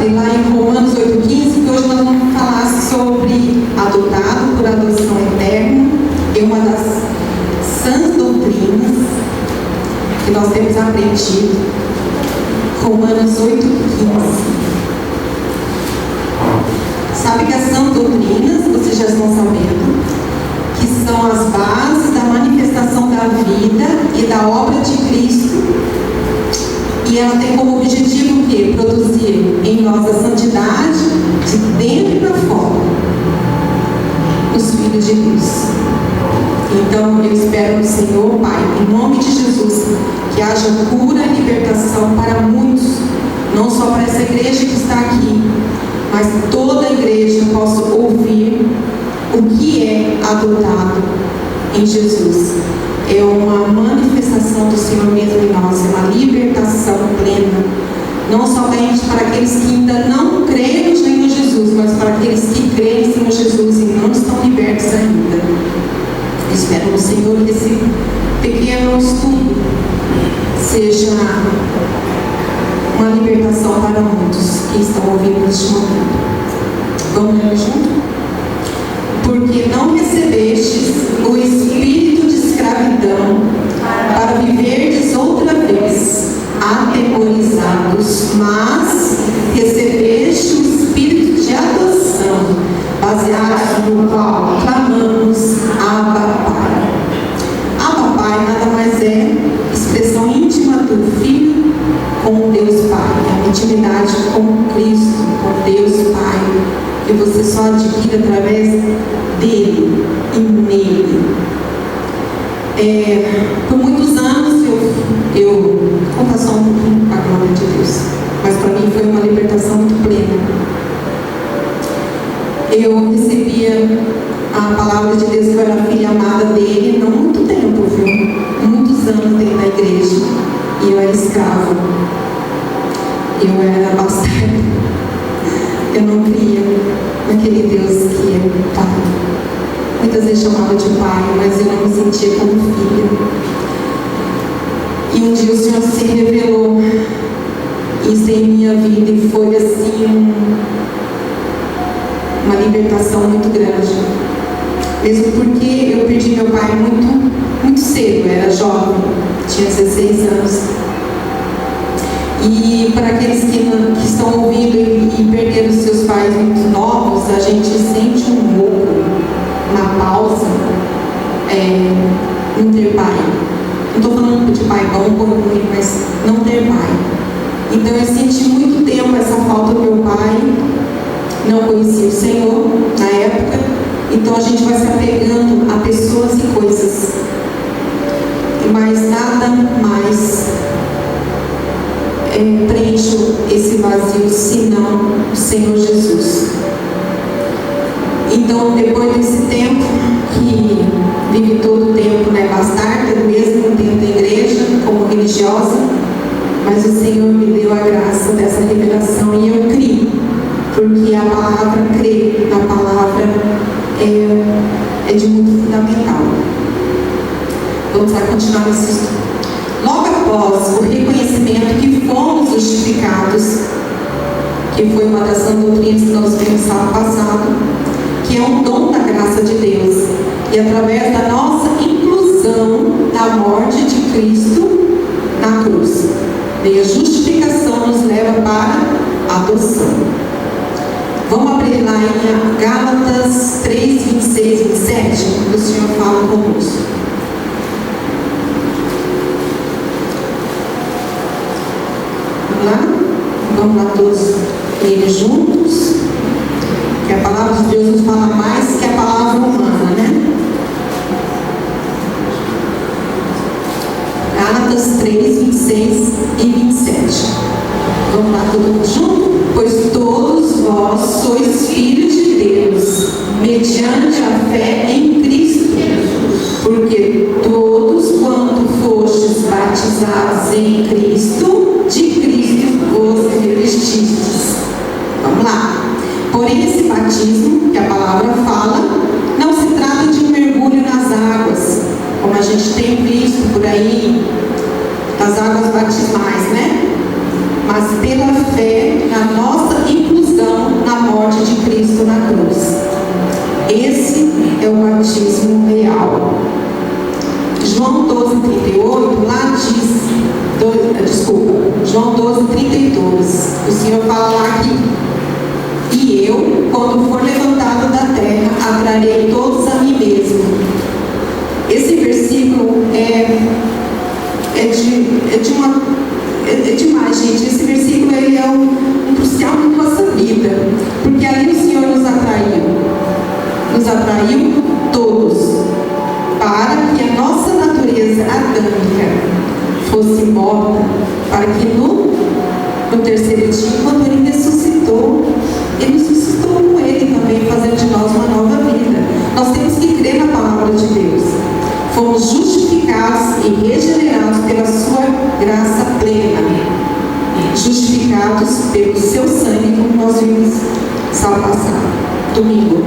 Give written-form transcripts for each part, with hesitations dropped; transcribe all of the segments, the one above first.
abrir lá em Romanos 8,15, que hoje nós vamos falar sobre adotado por adoção eterna, é uma das sãs doutrinas que nós temos aprendido. Romanos 8,15. Sabe que as sãs doutrinas, vocês já estão sabendo, que são as bases da manifestação da vida e da obra de Cristo. E ela tem como objetivo o quê? Produzir em nós a santidade de dentro e para fora, os filhos de Deus. Então eu espero no Senhor, Pai, em nome de Jesus, que haja cura e libertação para muitos, não só para essa igreja que está aqui, mas toda a igreja possa ouvir o que é adotado em Jesus. É uma manifestação do Senhor mesmo em nós, é uma libertação plena, não somente para aqueles que ainda não creem no Senhor Jesus, mas para aqueles que creem no Senhor Jesus e não estão libertos ainda. Eu espero no Senhor que esse pequeno estudo seja uma libertação para muitos que estão ouvindo neste momento. Vamos ler junto? Porque não recebestes o espírito de escravidão para viverdes outra vez atemorizados, mas recebeste o espírito de adoção, baseado no qual clamamos Abba Pai. Abba Pai nada mais é expressão íntima do Filho com Deus Pai, a intimidade com Cristo, com Deus Pai, que você só adquire através dele e nele. Por muitos anos eu vou passar um pouquinho para a glória de Deus, mas para mim foi uma libertação muito plena. Eu recebia a palavra de Deus que eu era filha amada dele não muito tempo, viu? Muitos anos dentro da igreja, e eu era escrava, eu era bastarda, eu não cria naquele Deus que é Pai. Muitas vezes chamava de Pai, mas eu não me sentia como filha. E um dia o Senhor se revelou isso em minha vida e foi assim uma libertação muito grande. Mesmo porque eu perdi meu pai muito cedo, eu era jovem, tinha 16 anos. E para aqueles que estão ouvindo e perderam seus pais muito novos, a gente sente um roubo, uma pausa, não ter pai. Não estou falando de pai bom ou ruim, mas não ter pai. Então eu senti muito tempo essa falta do meu pai, não conhecia o Senhor na época, então a gente vai se apegando a pessoas e coisas, mas nada mais preenche esse vazio senão o Senhor Jesus. Então depois desse tempo que vive todo o tempo, bastarda, mesmo dentro da igreja como religiosa, mas o Senhor me deu a graça dessa revelação e eu criei, porque a palavra crer na palavra é de muito fundamental. Vamos lá continuar nesse estudo. Logo após o reconhecimento que fomos justificados, que foi uma das doutrinas que nós vimos sábado passado, que é um dom da graça de Deus, e através da nossa inclusão na morte de Cristo na cruz, e a justificação nos leva para a adoção. Vamos abrir lá em Gálatas 3, 26 e 27, que o Senhor fala conosco. Vamos lá todos eles juntos, que a palavra de Deus nos fala mais que a palavra humana, né? Gálatas 3, 26 e 27. Vamos lá todos juntos? Pois todos vós sois filhos de Deus, mediante a fé em Cristo Jesus, porque todos quanto fostes batizados em Cristo, de Cristo vos revestistes. Vamos lá. Porém, esse batismo que a palavra fala não se trata de um mergulho nas águas, como a gente tem visto por aí, as águas batismais, né? Mas pela fé na nossa Senhor fala lá que e eu, quando for levantado da terra, atrarei todos a mim mesmo. Esse versículo é demais, gente. Esse versículo ele é um crucial na nossa vida, porque ali o Senhor nos atraiu todos, para que a nossa natureza adâmica fosse morta, para que no terceiro dia, quando Ele ressuscitou com Ele também, fazendo de nós uma nova vida. Nós temos que crer na palavra de Deus. Fomos justificados e regenerados pela sua graça plena, justificados pelo seu sangue, como nós vimos sábado passado, domingo.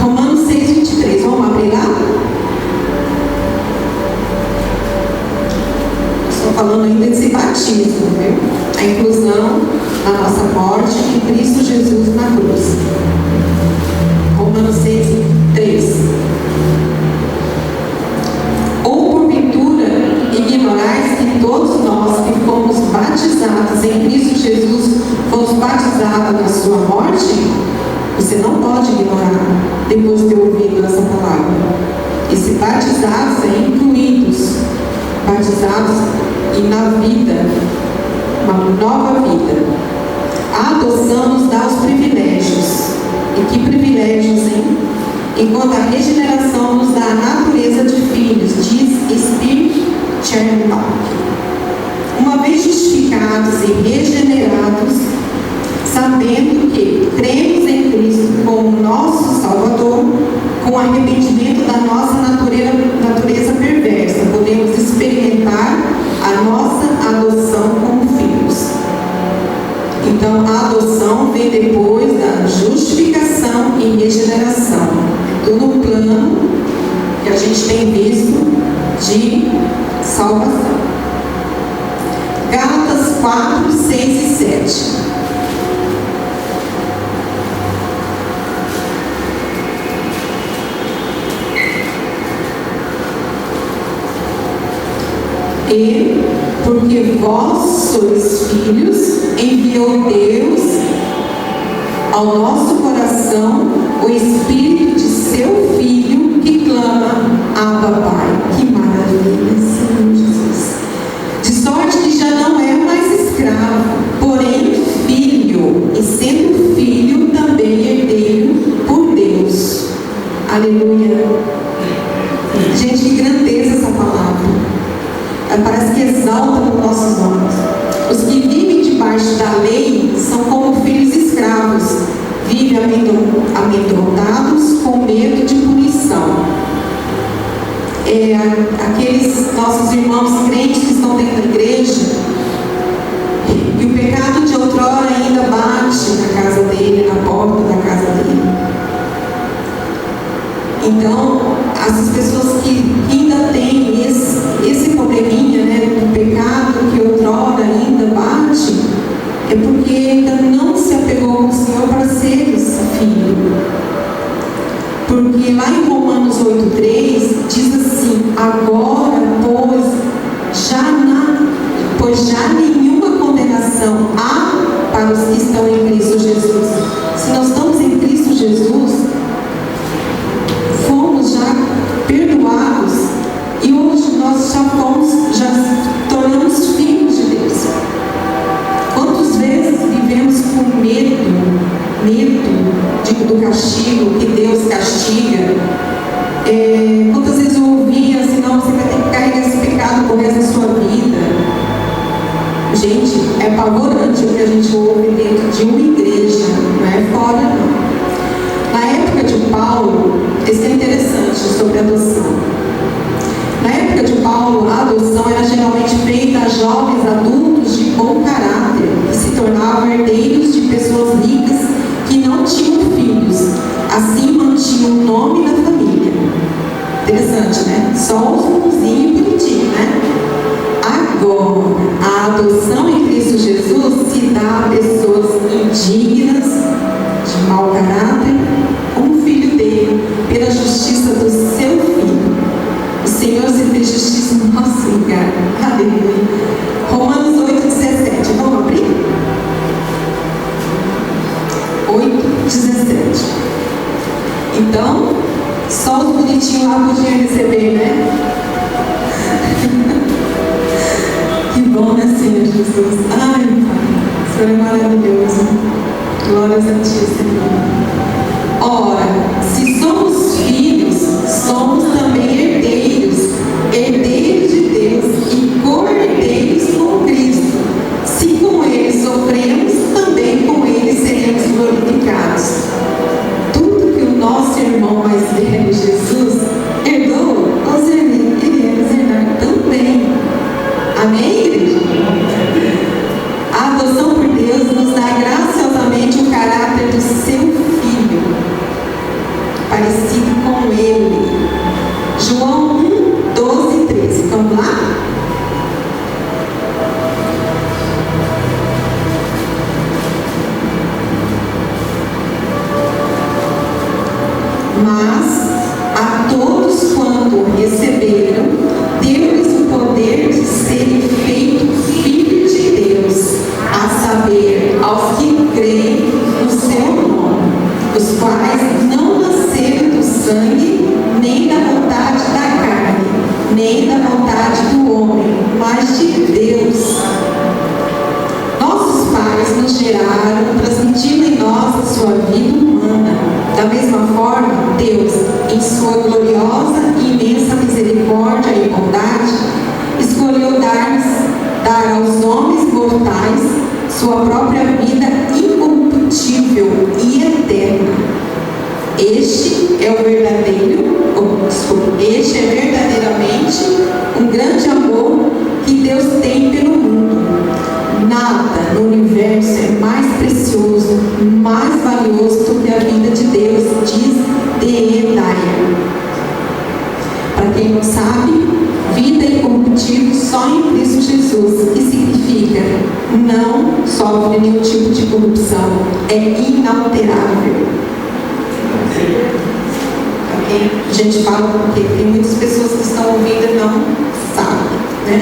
Romanos 6:23, vamos abrir lá? Estou falando ainda desse batismo, viu? A inclusão na nossa morte em Cristo Jesus na cruz. Romanos 6:3. Ou porventura ignorais que todos nós que fomos batizados em Cristo Jesus fomos batizados na sua morte? Você não pode ignorar depois de ter ouvido essa palavra. Esse batizados é incluídos, batizados e na vida, uma nova vida. A adoção nos dá os privilégios. E que privilégios, hein? Enquanto a regeneração nos dá a natureza de filhos, diz Spir Chernobyl. Uma vez justificados e regenerados, sabendo que cremos em Cristo como nosso Salvador, com arrependimento da nossa natureza perversa, podemos experimentar a nossa adoção como filhos. Então, a adoção vem depois da justificação e regeneração, tudo no plano que a gente tem visto de salvação. Gálatas 4, 6 e 7. E, porque vós sois filhos, enviou Deus ao nosso coração o Espírito de seu Filho, que clama, Abba, Pai. Que maravilha, Senhor Jesus. De sorte que já não é mais escravo, porém filho, e sendo filho, também herdeiro por Deus. Aleluia. Gente, que grandeza essa palavra. Parece que exalta nos nossos olhos. Os que vivem debaixo da lei são como filhos escravos, vivem amedrontados com medo de punição. Aqueles nossos irmãos crentes que estão dentro da igreja, e o pecado de outrora ainda bate na casa dele, na porta da casa dele. Então, essas pessoas que ainda têm esse probleminha, né, do pecado que outrora ainda bate, é porque ainda não se apegou ao Senhor para ser esse filho. Porque lá em Romanos 8:3 diz assim: agora, pois já nenhuma condenação há para os que estão em Cristo Jesus. Se nós estamos em Cristo Jesus, fomos já perdoados e hoje nós já tornamos filhos de Deus. Quantas vezes vivemos com medo do castigo, que Deus castiga? Quantas vezes eu ouvia assim: não, você vai ter que carregar esse pecado por resto da sua vida. Gente, é apavorante o que a gente ouve dentro de uma igreja, não é fora não. Na época de Paulo, isso é interessante sobre a adoção. Na época de Paulo, a adoção era geralmente feita a jovens adultos de bom caráter, que se tornavam herdeiros de pessoas ricas que não tinham filhos. Assim mantinham o nome da família. Interessante, né? Só os bonzinhos e bonitinhos, né? Agora, a adoção em Cristo Jesus se dá a pessoas indignas, de mau caráter, como filho dele, pela justiça do seu Filho. O Senhor se fez justiça no nosso lugar. Aleluia. Romanos 8:17. Vamos abrir? Então, só os bonitinhos lá podiam receber, né? Que bom, né, Senhor Jesus? Ai, Pai, o Senhor é maravilhoso. Glórias a Ti, Senhor. Ora, se somos filhos, somos também herdeiros, herdeiros de Deus e co-herdeiros com Cristo. Se com Ele sofremos, também com Ele seremos glorificados. Tudo que o nosso irmão mais velho, Jesus, herdou, ele iremos herdar também. Amém, igreja? A adoção por Deus nos dá graciosamente o caráter do seu filho, parecido com ele. João 1, 12 e 13. Vamos lá? Mas a todos quanto receberam, deu-lhes o poder de serem feitos filhos de Deus, a saber, aos que creem no seu nome, os quais não nasceram do sangue, nem da vontade da carne, nem da vontade do homem, mas de Deus. Nossos pais nos geraram, transmitindo em nós a sua vida humana. Da mesma forma, Deus, em sua gloriosa e imensa misericórdia e bondade, escolheu dar aos homens mortais sua própria vida incorruptível e eterna. Este é verdadeiramente um grande amor que Deus tem pelo mundo. Nada no universo é mais precioso, mais valioso do que a vida de Deus, diz D.E. Dyer. Para quem não sabe, vida incorruptível só em Cristo Jesus, que significa não sofre nenhum tipo de corrupção, é inalterável. A gente fala porque tem muitas pessoas que estão ouvindo e não sabem, né?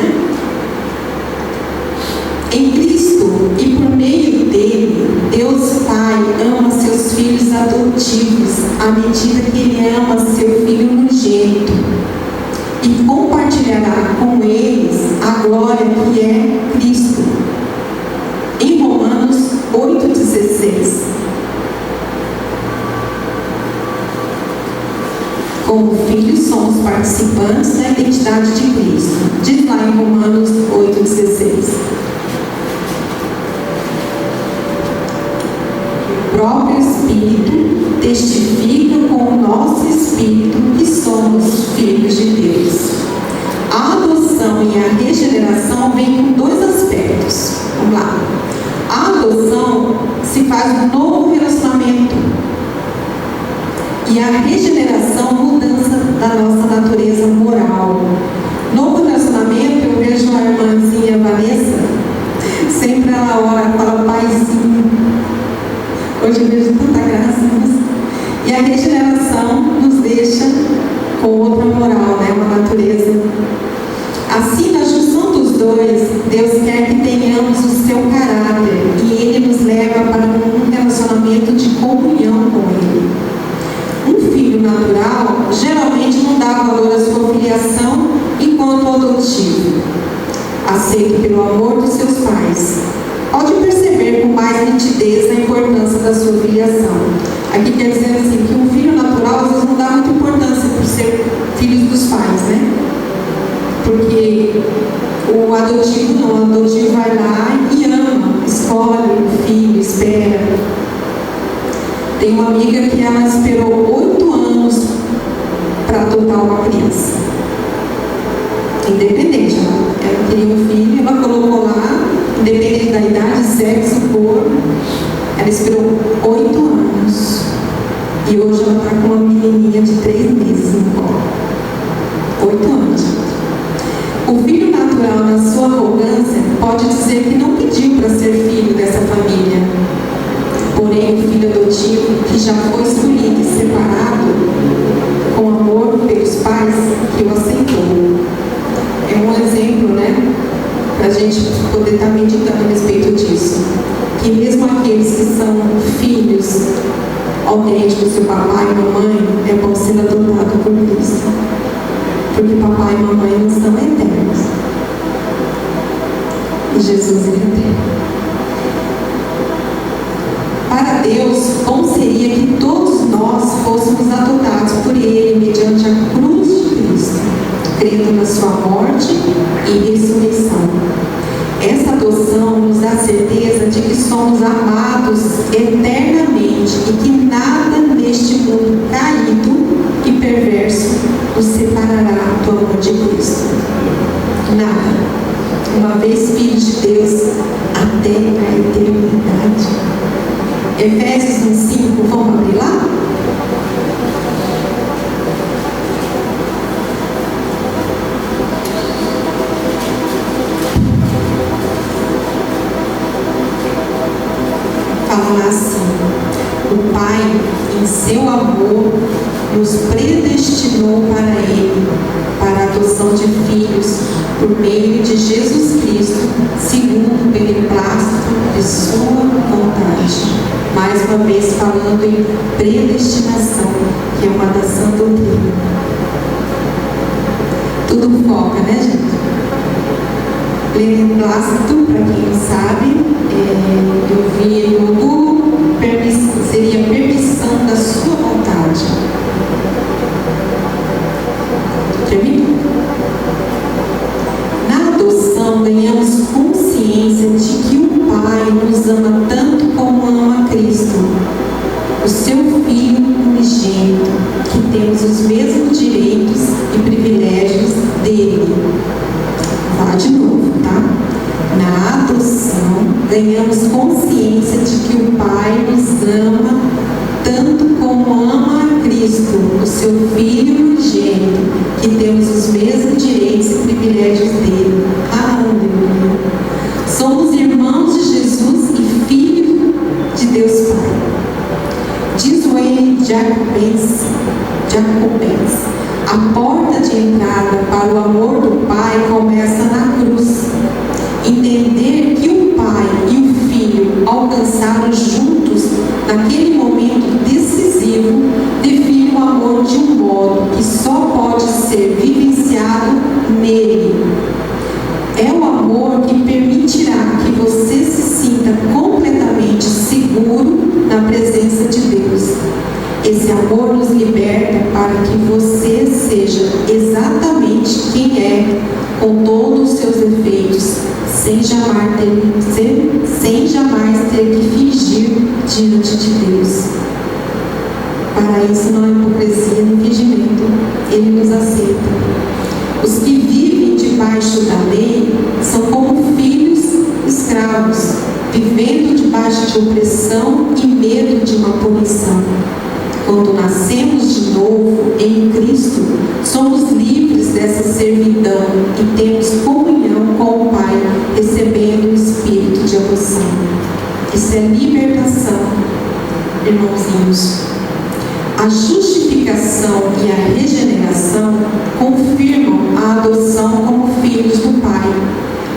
Em Cristo e por meio dele, Deus Pai ama seus filhos adotivos à medida que Ele ama seu Filho unigênito e compartilhará com eles a glória que é Cristo. Em Romanos 8,16. Como filhos, somos participantes da identidade de Cristo. Diz lá em Romanos 8,16. O próprio Espírito testifica com o nosso Espírito que somos filhos de Deus. A adoção e a regeneração vêm com dois aspectos. Vamos lá. A adoção se faz um novo relacionamento. E a regeneração, mudança da nossa natureza moral. Novo relacionamento, eu vejo a irmãzinha Vanessa, sempre ela ora, fala paizinho. Hoje eu vejo tanta graça nisso. E a regeneração nos deixa com outra moral, né? Uma natureza. Assim, na junção dos dois, Deus quer que tenhamos o seu caráter e Ele nos leva para um relacionamento de comunhão com Ele. Um filho natural geralmente não dá valor à sua filiação enquanto adotivo, aceito pelo amor dos seus pais. Pode perceber com mais nitidez a importância da sua filiação. Aqui quer dizer assim, que um filho natural às vezes não dá muita importância por ser filho dos pais, né? Porque o adotivo não, o adotivo vai lá e ama, escolhe o filho, espera. Tem uma amiga que ela esperou 8 anos para adotar uma criança. Independente, ela queria um filho, ela colocou lá, independente da idade, sexo, cor, ela esperou 8 anos. E hoje ela está com uma menininha de 3 meses no colo. 8 anos. O filho natural, na sua arrogância, pode dizer que não pediu para ser filho dessa família. Porém, o filho adotivo, que já foi escolhido e separado com amor pelos pais, que o aceitou. É um exemplo, né? Para a gente poder estar meditando a respeito disso. Que mesmo aqueles que são filhos autêntico, seu papai e mamãe, é bom ser adotado por Cristo. Porque papai e mamãe não são eternos. E Jesus é eterno. Para Deus, bom seria que todos nós fôssemos adotados por Ele mediante a cruz de Cristo, crendo na sua morte e ressurreição. Essa adoção nos dá certeza de que somos amados eternamente e que nada neste mundo caído e perverso nos separará do amor de Cristo. Nada. Uma vez filhos de Deus, até a eternidade. Efésios 1:5, vamos abrir lá? Fala assim: o Pai, em seu amor, nos predestinou para Ele, para a adoção de filhos, por meio de Jesus Cristo, segundo o beneplácito de sua vontade. Mais uma vez falando em predestinação, que é uma da sã doutrina. Tudo foca, né, gente? Beneplácito, para quem não sabe, eu vi no Google, seria permissão da sua vontade. Termina? Na adoção, ganhamos consciência de que o Pai nos ama tanto como ama Cristo, o seu Filho unigênito, que temos os mesmos direitos e privilégios dele. Vou falar de novo, tá? Na adoção, ganhamos consciência de que o Pai nos ama tanto como ama a Cristo, o seu Filho unigênito, que temos os mesmos direitos e privilégios dele. Aleluia! Somos irmãos de Jesus e filhos de Deus Pai. Diz o Wayne Jacobens, a porta de entrada para o amor do Pai começa na cruz. Entender que o Pai e o Filho alcançaram juntos, naquele momento decisivo, define o amor de um modo que só pode ser vivenciado nele. É o amor que permitirá que você se sinta completamente seguro na presença de Deus. Esse amor nos liberta para que você seja exatamente quem é, com todos os seus defeitos, sem jamais ter que fingir diante de Deus. Para isso não há hipocrisia nem fingimento, Ele nos aceita. Os que vivem debaixo da lei são como filhos escravos, vivendo debaixo de opressão e medo de uma punição. Quando nascemos de novo em Cristo, somos livres dessa servidão e temos comunhão com o Pai, recebendo o Espírito de adoção. Isso é libertação, irmãozinhos. A justificação e a regeneração confirmam a adoção como filhos do Pai.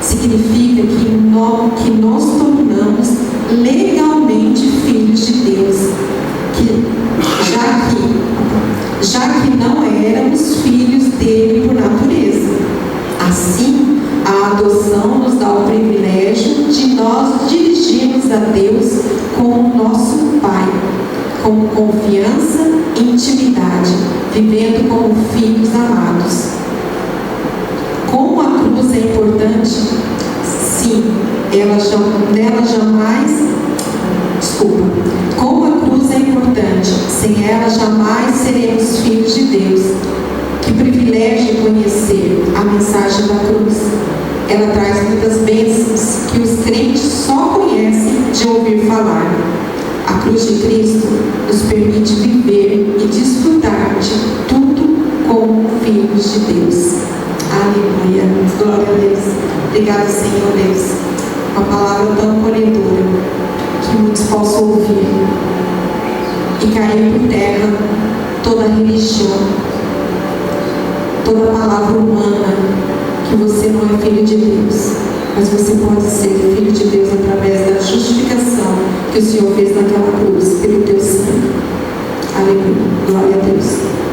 Significa que nos tornamos legalmente filhos de Deus, já que não éramos filhos dele por natureza. Assim, a adoção nos dá o privilégio de nós dirigirmos a Deus como nosso Pai, com confiança e intimidade, vivendo como filhos amados. Como a cruz é importante, sim, como a cruz é importante, sem ela jamais seremos filhos de Deus. Que privilégio conhecer a mensagem da cruz. Ela traz muitas bênçãos que os crentes só conhecem de ouvir falar. A cruz de Cristo nos permite viver e desfrutar de tudo como filhos de Deus. Aleluia. Glória a Deus. Obrigado, Senhor Deus. Uma palavra tão acolhedora que muitos possam ouvir e cair por terra toda religião, toda palavra humana, que você não é filho de Deus, mas você pode ser filho de Deus através da justificação que o Senhor fez naquela cruz, pelo teu sangue. Aleluia. Glória a Deus.